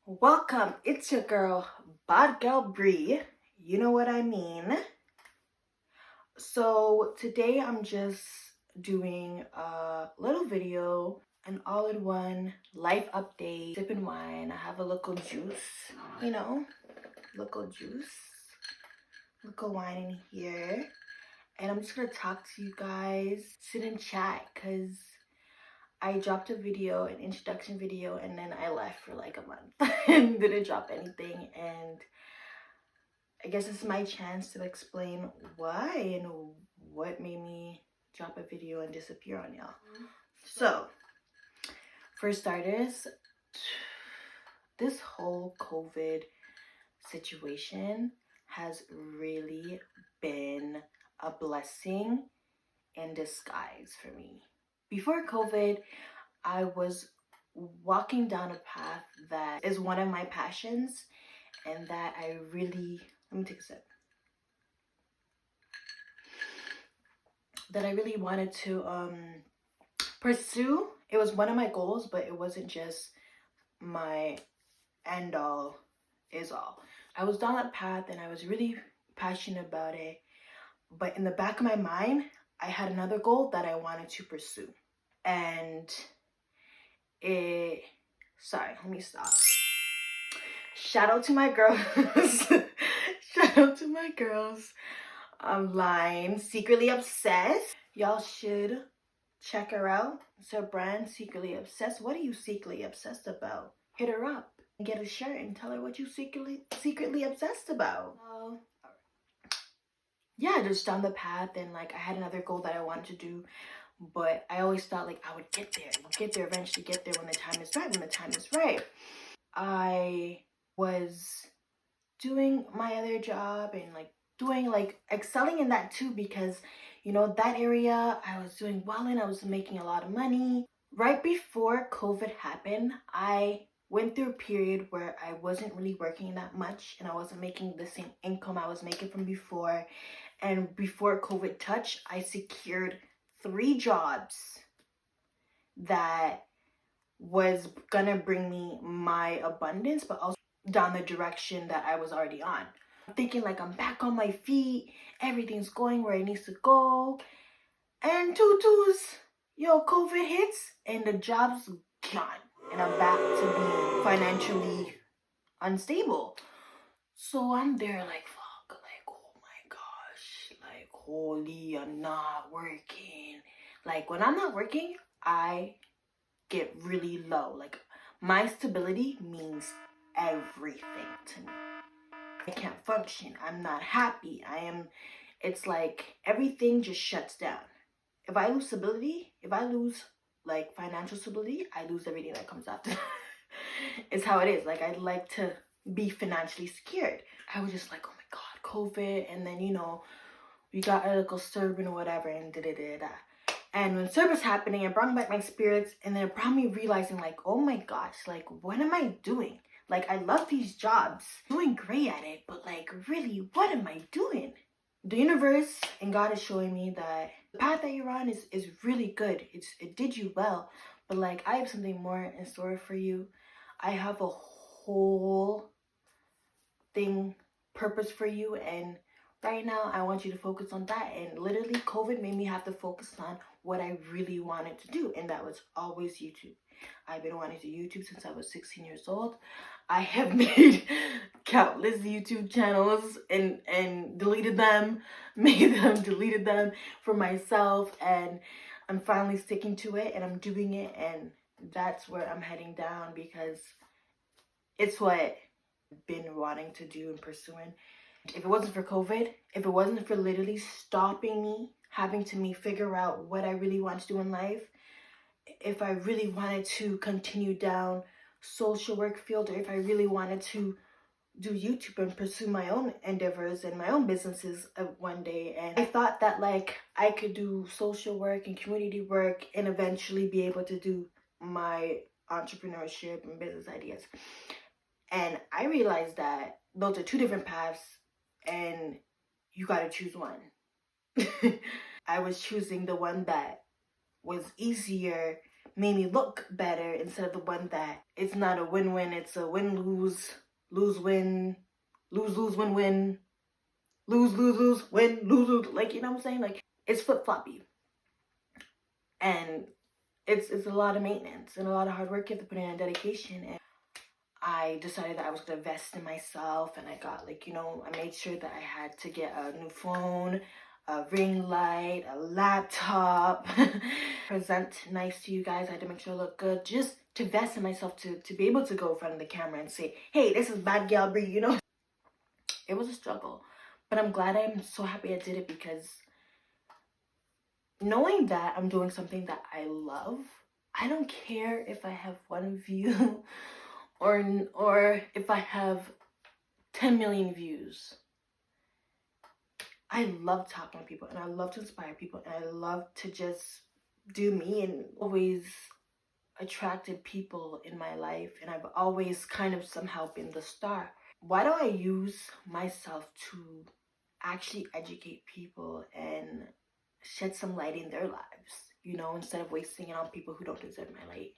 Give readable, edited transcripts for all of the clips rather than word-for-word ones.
Welcome, it's your girl, Bad Girl Bree. You know what I mean. So today I'm just doing a little video, an all-in-one life update, sipping wine. I have a local juice, local wine in here. And I'm just gonna talk to you guys, sit and chat, because I dropped a video, an introduction video, and then I left for like a month and didn't drop anything. And I guess it's my chance to explain why and what made me drop a video and disappear on y'all. So, for starters, this whole COVID situation has really been a blessing in disguise for me. Before COVID, I was walking down a path that is one of my passions and that I really, let me take a sip, that I really wanted to pursue. It was one of my goals, but it wasn't just my end all is all. I was down that path and I was really passionate about it, but in the back of my mind, I had another goal that I wanted to pursue. And sorry, let me stop. Shout out to my girls. Shout out to my girls online, Secretly Obsessed. Y'all should check her out. It's her brand, Secretly Obsessed. What are you secretly obsessed about? Hit her up and get a shirt and tell her what you secretly obsessed about. Yeah, just down the path, and like I had another goal that I wanted to do, but I always thought like I would get there, eventually get there when the time is right, I was doing my other job and excelling in that too, because that area I was doing well in. I was making a lot of money. Right before COVID happened, I went through a period where I wasn't really working that much and I wasn't making the same income I was making from before. And before COVID touched, I secured 3 jobs that was gonna bring me my abundance, but also down the direction that I was already on. I'm thinking like I'm back on my feet, everything's going where it needs to go, and COVID hits and the job's gone, and I'm back to being financially unstable. So I'm there like, fuck, like, oh my gosh, like, holy, I'm not working. Like, when I'm not working, I get really low. Like, my stability means everything to me. I can't function. I'm not happy. It's like everything just shuts down. If I lose stability, if I lose like financial stability, I lose everything that comes after. It's how it is. Like, I'd like to be financially secured. I was just like, oh my God, COVID. And then, we got a little serving or whatever and da-da-da-da. And when service happening, it brought back my spirits, and then it brought me realizing like, oh my gosh, like, what am I doing? Like, I love these jobs, doing great at it, but like, really, what am I doing? The universe and God is showing me that the path that you're on is really good. It did you well, but like, I have something more in store for you. I have a whole purpose for you, and right now I want you to focus on that. And literally COVID made me have to focus on what I really wanted to do, and that was always YouTube. I've been wanting to YouTube since I was 16 years old. I have made countless YouTube channels and deleted them, deleted them for myself, and I'm finally sticking to it and I'm doing it, and that's where I'm heading down, because it's what I've been wanting to do and pursuing. If it wasn't for COVID, if it wasn't for literally stopping me, having to figure out what I really want to do in life, if I really wanted to continue down social work field, or if I really wanted to do YouTube and pursue my own endeavors and my own businesses one day, and I thought that like I could do social work and community work and eventually be able to do my entrepreneurship and business ideas. And I realized that those are 2 different paths, and you gotta choose one. I was choosing the one that was easier made me look better instead of the one that it's not a win-win, it's a win-lose, lose-win, lose-lose-win-win, lose-lose-lose, win, lose-lose, like, you know what I'm saying? Like, it's flip-floppy. And it's a lot of maintenance and a lot of hard work you have to put in and dedication. And I decided that I was going to invest in myself, and I got, like, you know, I made sure that I had to get a new phone, a ring light, a laptop, present nice to you guys. I had to make sure I look good, just to invest in myself, to be able to go in front of the camera and say, hey, this is Bad Gal Bree, you know. It was a struggle, but I'm glad. I'm so happy I did it, because knowing that I'm doing something that I love, I don't care if I have 1 view or if I have 10 million views. I love talking to people, and I love to inspire people, and I love to just do me, and always attracted people in my life, and I've always kind of somehow been the star. Why don't I use myself to actually educate people and shed some light in their lives, you know, instead of wasting it on people who don't deserve my light?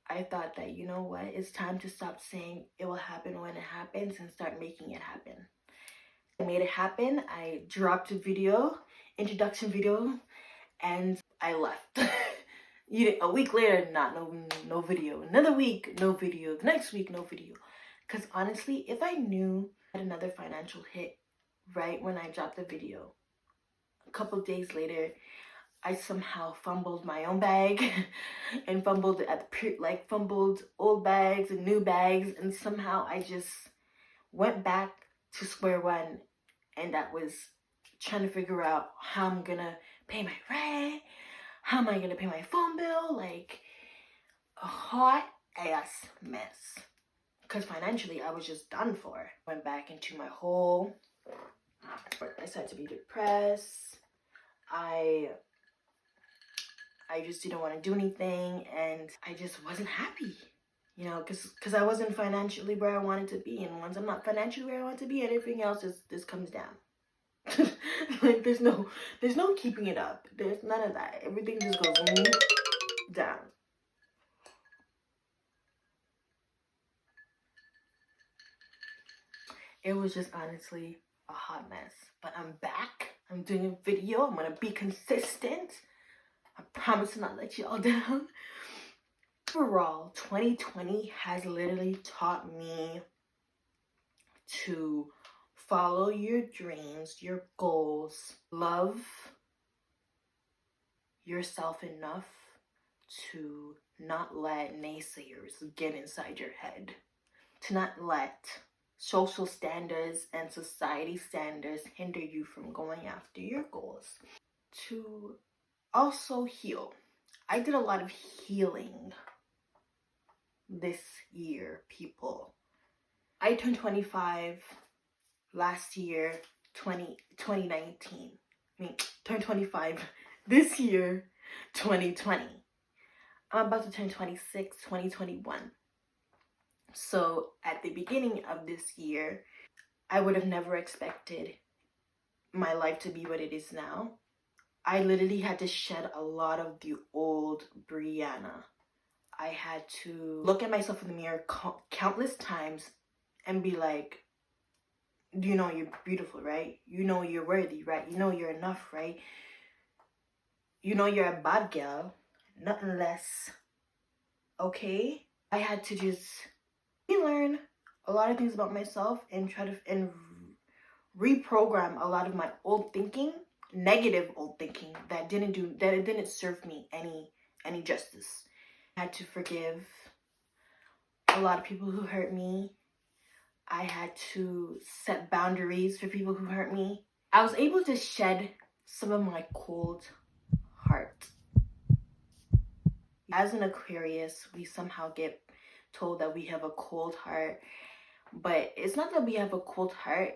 I thought that, you know what, it's time to stop saying it will happen when it happens and start making it happen. I made it happen. I dropped a video, introduction video, and I left. A week later, no video. Another week, no video. The next week, no video. Because honestly, if I knew I had another financial hit right when I dropped the video, a couple days later, I somehow fumbled my own bag and fumbled old bags and new bags, and somehow I just went back to square one, and that was trying to figure out how I'm gonna pay my rent, how am I gonna pay my phone bill, like a hot ass mess. Because financially I was just done for. Went back into my hole. I started to be depressed. I just didn't want to do anything, and I just wasn't happy, you know, because I wasn't financially where I wanted to be. And once I'm not financially where I want to be, everything else just comes down. Like, there's no keeping it up. There's none of that. Everything just goes down. It was just honestly a hot mess. But I'm back. I'm doing a video. I'm gonna be consistent. I promise to not let you all down. Overall, 2020 has literally taught me to follow your dreams, your goals, love yourself enough to not let naysayers get inside your head, to not let social standards and society standards hinder you from going after your goals, to also heal. I did a lot of healing this year, people. I turned 25 last year, 2019. Turned 25 this year, 2020. I'm about to turn 26, 2021. So at the beginning of this year, I would have never expected my life to be what it is now. I literally had to shed a lot of the old Breanna. I had to look at myself in the mirror countless times and be like, you know you're beautiful, right? You know you're worthy, right? You know you're enough, right? You know you're a bad girl, nothing less. Okay? I had to just relearn a lot of things about myself and try to reprogram a lot of my old thinking, negative old thinking that didn't serve me any justice. I had to forgive a lot of people who hurt me. I had to set boundaries for people who hurt me. I was able to shed some of my cold heart. As an Aquarius, we somehow get told that we have a cold heart, but it's not that we have a cold heart.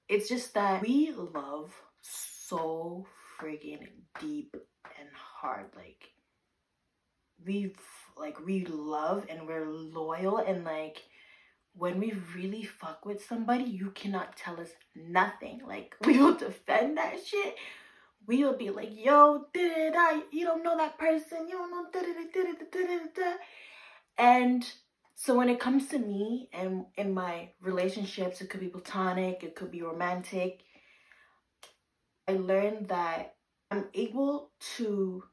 It's just that we love so friggin' deep and hard. Like, we love and we're loyal, and like, when we really fuck with somebody, you cannot tell us nothing. Like, we will defend that shit. we would be like, yo, you don't know that person, you don't know, and so when it comes to me and in my relationships, it could be platonic, it could be romantic, I learned that I'm able to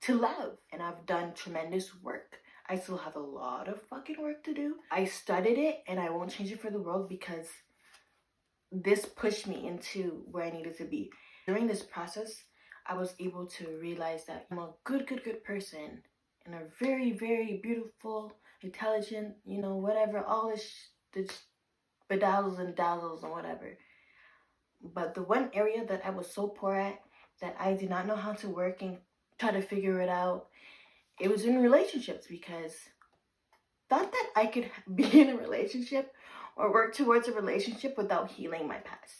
love, and I've done tremendous work. I still have a lot of fucking work to do. I studied it and I won't change it for the world because this pushed me into where I needed to be. During this process, I was able to realize that I'm a good person and a very, very beautiful, intelligent, you know, whatever, all this bedazzles and dazzles and whatever. But the one area that I was so poor at, that I did not know how to work and try to figure it out, it was in relationships, because thought that I could be in a relationship or work towards a relationship without healing my past.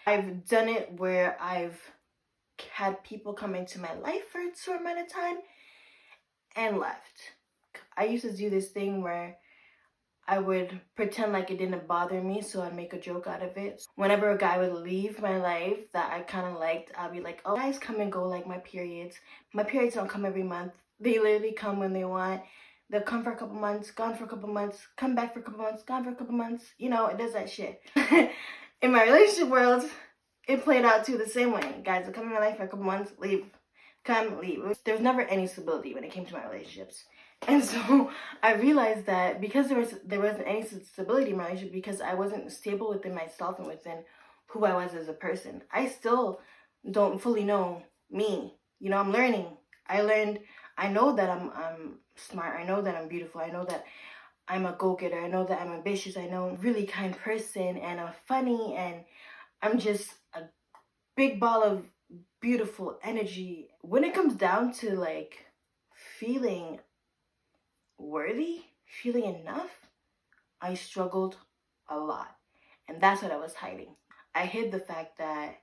I've done it where I've had people come into my life for a short amount of time and left. I used to do this thing where I would pretend like it didn't bother me, so I'd make a joke out of it. Whenever a guy would leave my life that I kind of liked, I'd be like, oh, guys come and go like my periods. My periods don't come every month. They literally come when they want. They'll come for a couple months, gone for a couple months, come back for a couple months, gone for a couple months. You know, it does that shit. In my relationship world, it played out too the same way. Guys would come in my life for a couple months, leave, come, leave. There was never any stability when it came to my relationships. And so I realized that because there wasn't any stability in my relationship, because I wasn't stable within myself and within who I was as a person. I still don't fully know me. You know, I'm learning. I know that I'm smart. I know that I'm beautiful. I know that I'm a go-getter. I know that I'm ambitious. I know I'm a really kind person, and I'm funny, and I'm just a big ball of beautiful energy. When it comes down to like feeling worthy, feeling enough, I struggled a lot. And that's what I was hiding. I hid the fact that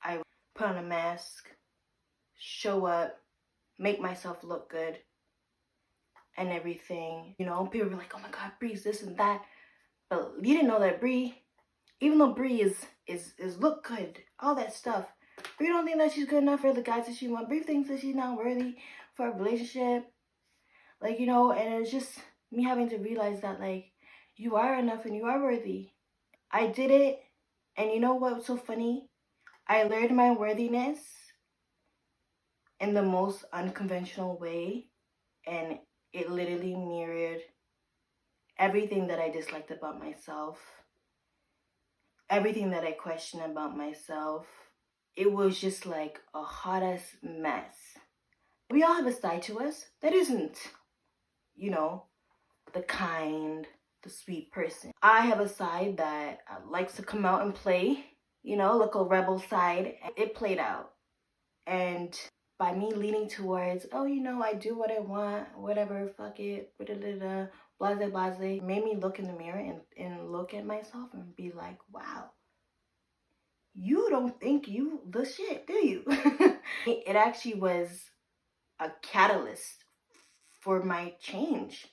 I put on a mask, show up, make myself look good, and everything. You know, people were like, oh my God, Bree's this and that. But you didn't know that Bree, even though Bree is look good, all that stuff, Bree don't think that she's good enough for the guys that she wants. Bree thinks that she's not worthy for a relationship. Like, you know, and it's just me having to realize that, like, you are enough and you are worthy. I did it, and you know what's so funny? I learned my worthiness in the most unconventional way, and it literally mirrored everything that I disliked about myself, everything that I questioned about myself. It was just like a hot ass mess. We all have a side to us that isn't, you know, the kind, the sweet person. I have a side that likes to come out and play, you know, like a rebel side. It played out. And by me leaning towards, oh, you know, I do what I want, whatever, fuck it, blase, blase, made me look in the mirror and look at myself and be like, wow, you don't think you the shit, do you? It actually was a catalyst for my change.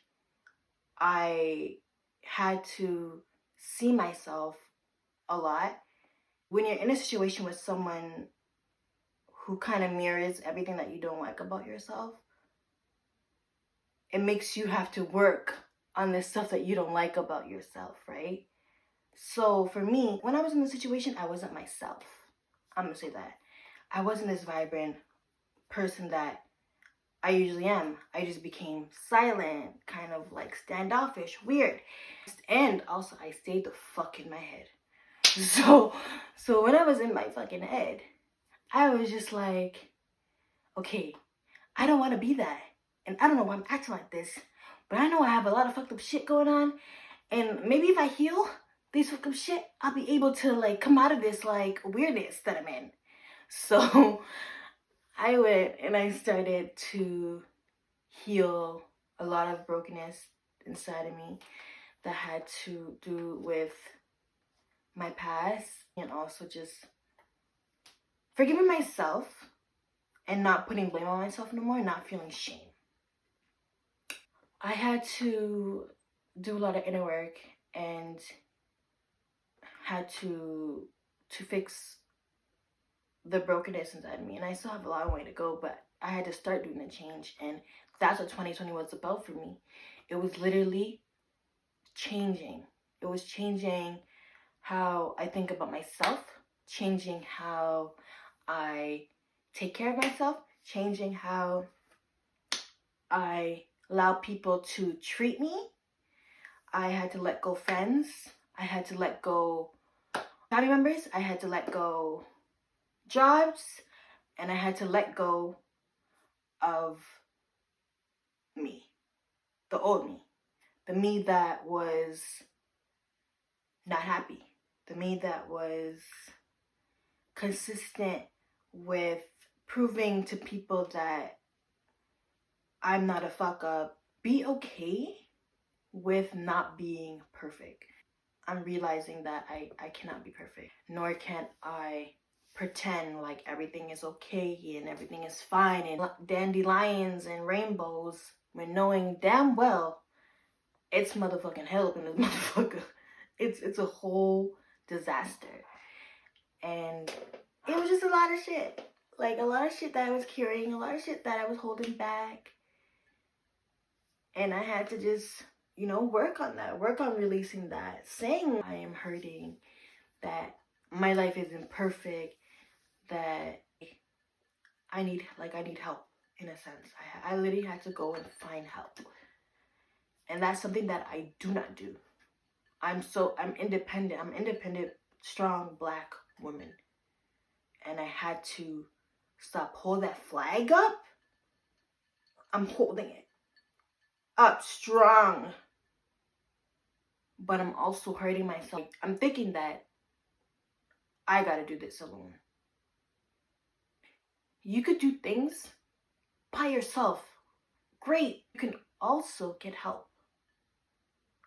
I had to see myself a lot. When you're in a situation with someone who kind of mirrors everything that you don't like about yourself, it makes you have to work on the stuff that you don't like about yourself, right? So for me, when I was in the situation, I wasn't myself. I'm gonna say that. I wasn't this vibrant person that I usually am. I just became silent, kind of like standoffish, weird. And also I stayed the fuck in my head. So when I was in my fucking head, I was just like, okay, I don't want to be that. And I don't know why I'm acting like this. But I know I have a lot of fucked up shit going on. And maybe if I heal this fucked up shit, I'll be able to like come out of this like weirdness that I'm in. So I went and I started to heal a lot of brokenness inside of me that had to do with my past, and also just forgiving myself and not putting blame on myself no more, and not feeling shame. I had to do a lot of inner work and had to fix the brokenness inside me, and I still have a long way to go, but I had to start doing the change, and that's what 2020 was about for me. It was literally changing. It was changing how I think about myself, changing how I take care of myself, changing how I allow people to treat me. I had to let go friends. I had to let go family members. I had to let go jobs. And I had to let go of me, the old me, the me that was not happy, the me that was consistent with proving to people that I'm not a fuck up. Be okay with not being perfect. I'm realizing that I cannot be perfect, nor can I pretend like everything is okay and everything is fine and dandelions and rainbows when knowing damn well it's motherfucking hell up in this motherfucker. It's a whole disaster. And it was just a lot of shit. Like a lot of shit that I was carrying, a lot of shit that I was holding back. And I had to just, work on that, work on releasing that, saying I am hurting, that my life isn't perfect, that I need help in a sense. I literally had to go and find help. And that's something that I do not do. I'm independent. I'm an independent, strong Black woman. And I had to hold that flag up. I'm holding it up strong. But I'm also hurting myself. I'm thinking that I gotta do this alone. You could do things by yourself. Great. You can also get help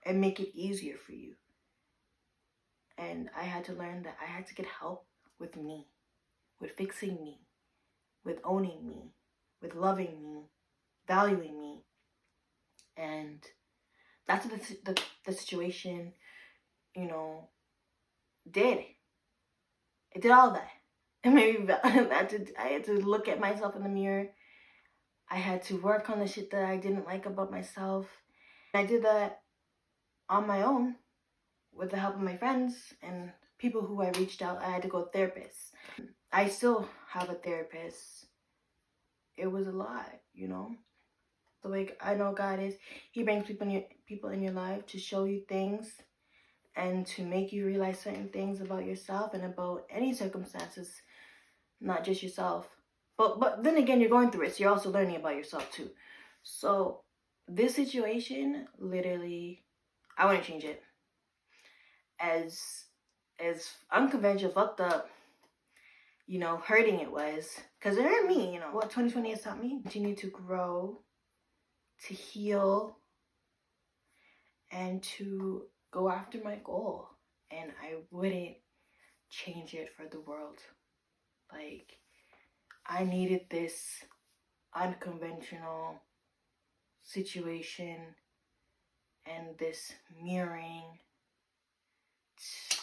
and make it easier for you. And I had to learn that I had to get help with me, with fixing me, with owning me, with loving me, valuing me. And that's what the situation, did. It did all that. And maybe I had to look at myself in the mirror. I had to work on the shit that I didn't like about myself. I did that on my own with the help of my friends and people who I reached out. I had to go to therapists. I still have a therapist. It was a lot, The way I know God is, He brings people in your life to show you things and to make you realize certain things about yourself and about any circumstances, not just yourself. But then again, you're going through it, so you're also learning about yourself too. So this situation, literally, I wouldn't change it. As unconventional, fucked up, hurting it was, because it hurt me, What 2020 has taught me, continue to grow, to heal, and to go after my goal. And I wouldn't change it for the world. Like, I needed this unconventional situation and this mirroring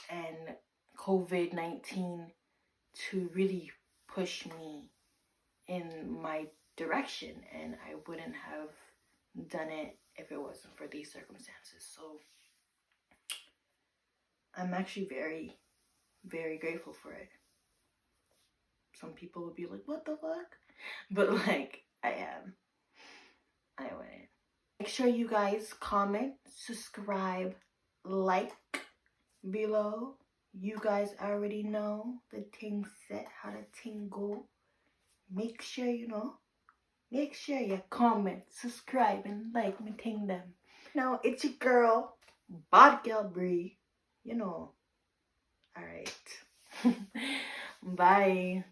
and COVID-19 to really push me in my direction, and I wouldn't have done it if it wasn't for these circumstances. So I'm actually very, very grateful for it. Some people would be like, what the fuck? But like, I am. I wouldn't. Make sure you guys comment, subscribe, like below. You guys already know the thing set, how the thing go. Make sure make sure you comment, subscribe, and like me thing them. It's your girl, Bad Girl Bree. Alright. Bye.